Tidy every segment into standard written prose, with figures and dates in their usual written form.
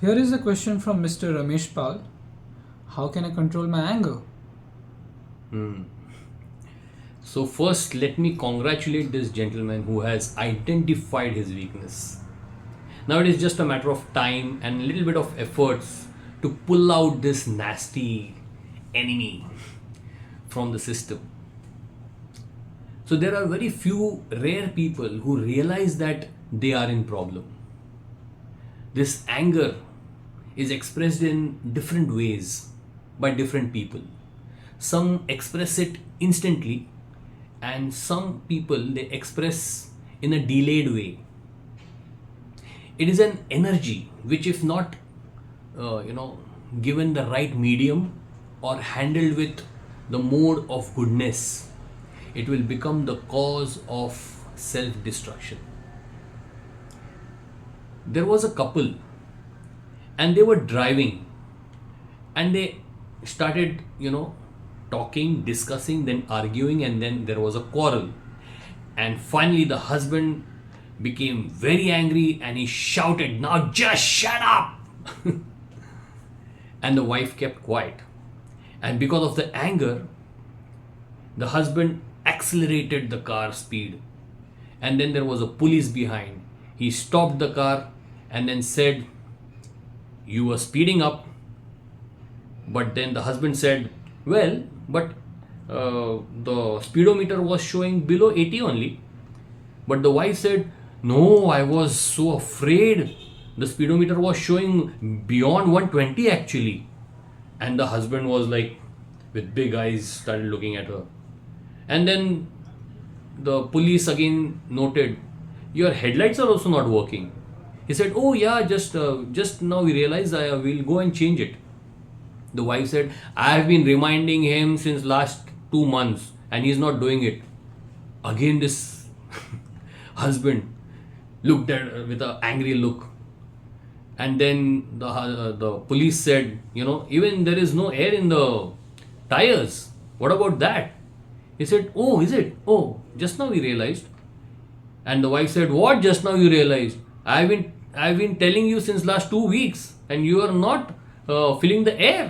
Here is a question from Mr. Ramesh Pal. How can I control my anger? So, first, let me congratulate this gentleman who has identified his weakness. Now, it is just a matter of time and a little bit of efforts to pull out this nasty enemy from the system. So, there are very few rare people who realize that they are in problem. This anger is expressed in different ways by different people. Some express it instantly, and some people they express in a delayed way. It is an energy which, if not, given the right medium or handled with the mode of goodness, it will become the cause of self destruction. There was a couple and they were driving and they started talking, discussing, then arguing, and then there was a quarrel. And finally the husband became very angry and he shouted, "Now just shut up!" And the wife kept quiet. And because of the anger, the husband accelerated the car speed. And then there was a police behind. He stopped the car and then said, "You were speeding up." But then the husband said, "Well, but the speedometer was showing below 80 only." But the wife said, "No, I was so afraid. The speedometer was showing beyond 120 actually." And the husband was like, with big eyes, started looking at her. And then the police again noted, "Your headlights are also not working." He said, "Oh yeah, just now we realized I will go and change it." The wife said, "I have been reminding him since last 2 months and he's not doing it." Again this husband looked at her with an angry look. And then the police said, "Even there is no air in the tires. What about that?" He said, "Oh, is it? Oh, just now we realized." And the wife said, "What just now you realized? I've been telling you since last 2 weeks and you are not filling the air."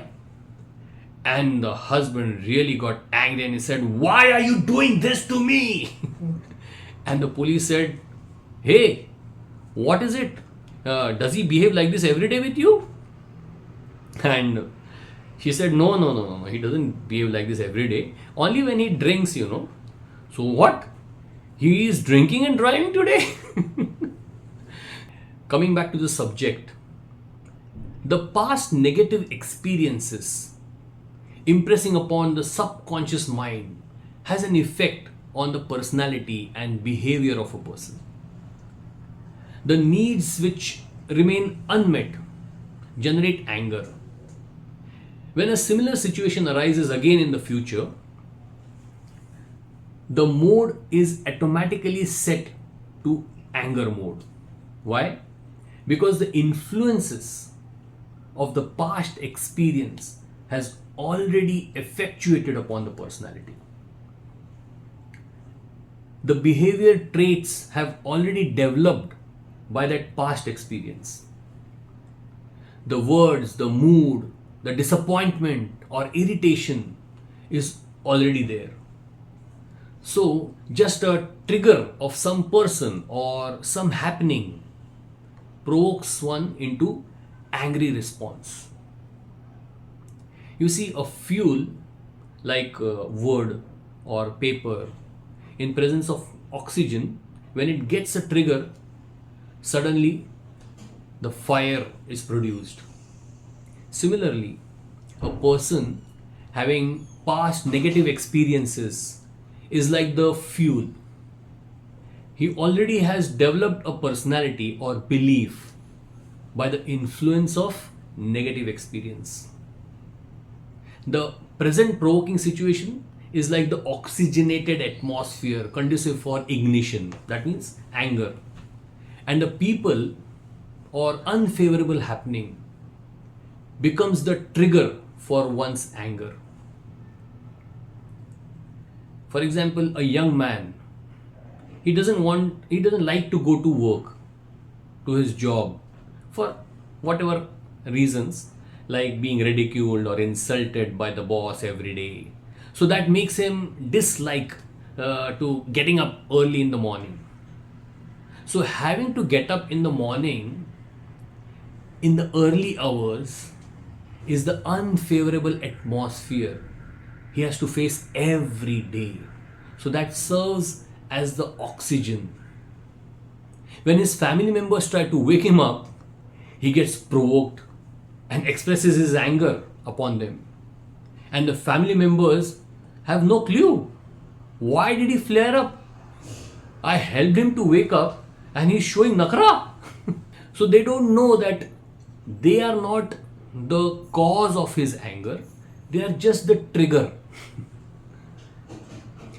And the husband really got angry and he said, "Why are you doing this to me?" And the police said, "Hey, what is it? Does he behave like this every day with you?" And she said, "No, no, no, no, he doesn't behave like this every day. Only when he drinks. So what? He is drinking and driving today?" Coming back to the subject, the past negative experiences impressing upon the subconscious mind has an effect on the personality and behavior of a person. The needs which remain unmet generate anger. When a similar situation arises again in the future, the mode is automatically set to anger mode. Why? Because the influences of the past experience has already effectuated upon the personality. The behavior traits have already developed by that past experience. The words, the mood, the disappointment or irritation is already there. So, just a trigger of some person or some happening provokes one into angry response. You see, a fuel like wood or paper in presence of oxygen, when it gets a trigger, suddenly the fire is produced. Similarly, a person having past negative experiences is like the fuel. He already has developed a personality or belief by the influence of negative experience. The present provoking situation is like the oxygenated atmosphere conducive for ignition, that means anger. And the people or unfavorable happening becomes the trigger for one's anger. For example, a young man, he doesn't like to go to work, to his job, for whatever reasons, like being ridiculed or insulted by the boss every day. So that makes him dislike to getting up early in the morning. So having to get up in the morning in the early hours is the unfavorable atmosphere he has to face every day. So that serves as the oxygen. When his family members try to wake him up, he gets provoked and expresses his anger upon them. And the family members have no clue. Why did he flare up? I helped him to wake up and he's showing nakra. So they don't know that they are not the cause of his anger, they are just the trigger.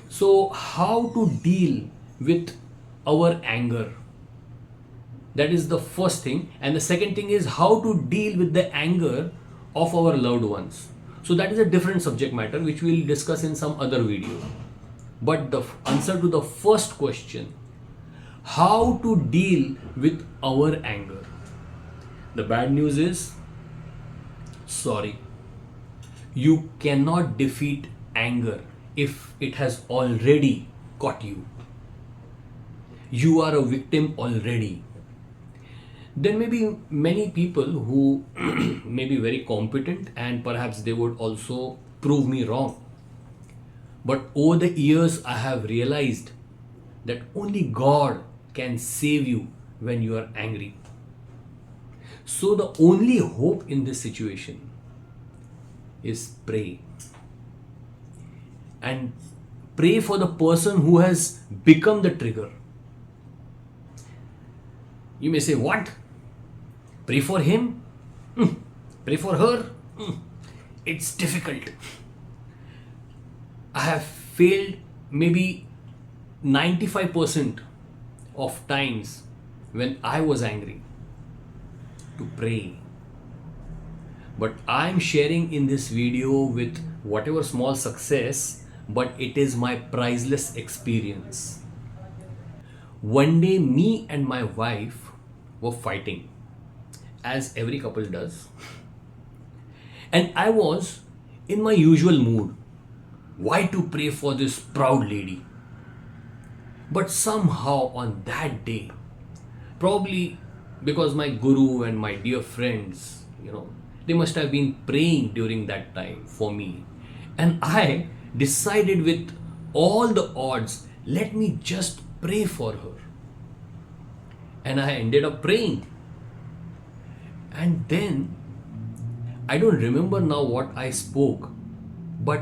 So, how to deal with our anger? That is the first thing. And the second thing is how to deal with the anger of our loved ones. So, that is a different subject matter which we will discuss in some other video. But the answer to the first question, how to deal with our anger? The bad news is, sorry, you cannot defeat anger if it has already got you. You are a victim already. There may be many people who may be very competent and perhaps they would also prove me wrong. But over the years, I have realized that only God can save you when you are angry. So the only hope in this situation is pray. And pray for the person who has become the trigger. You may say, what? Pray for him? Pray for her? It's difficult. I have failed maybe 95% of times when I was angry to pray. But I am sharing in this video with whatever small success, but it is my priceless experience. One day, me and my wife were fighting, as every couple does. And I was in my usual mood. Why to pray for this proud lady? But somehow on that day, probably because my guru and my dear friends, they must have been praying during that time for me. And I decided with all the odds, let me just pray for her. And I ended up praying. And then, I don't remember now what I spoke, but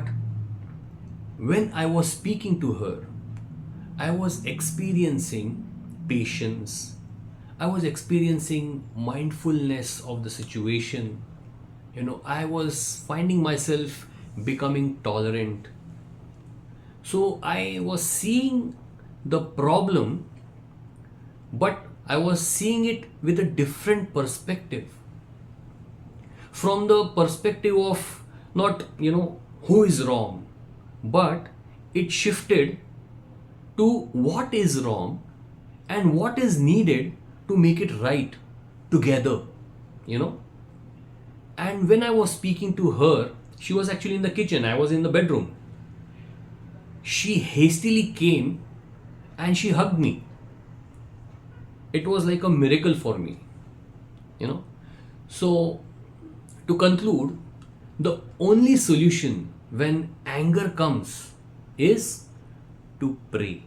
when I was speaking to her, I was experiencing patience. I was experiencing mindfulness of the situation. I was finding myself becoming tolerant. So I was seeing the problem, but I was seeing it with a different perspective. From the perspective of not, who is wrong, but it shifted to what is wrong and what is needed to make it right together. And when I was speaking to her, she was actually in the kitchen, I was in the bedroom. She hastily came and she hugged me. It was like a miracle for me. So, to conclude, the only solution when anger comes is to pray.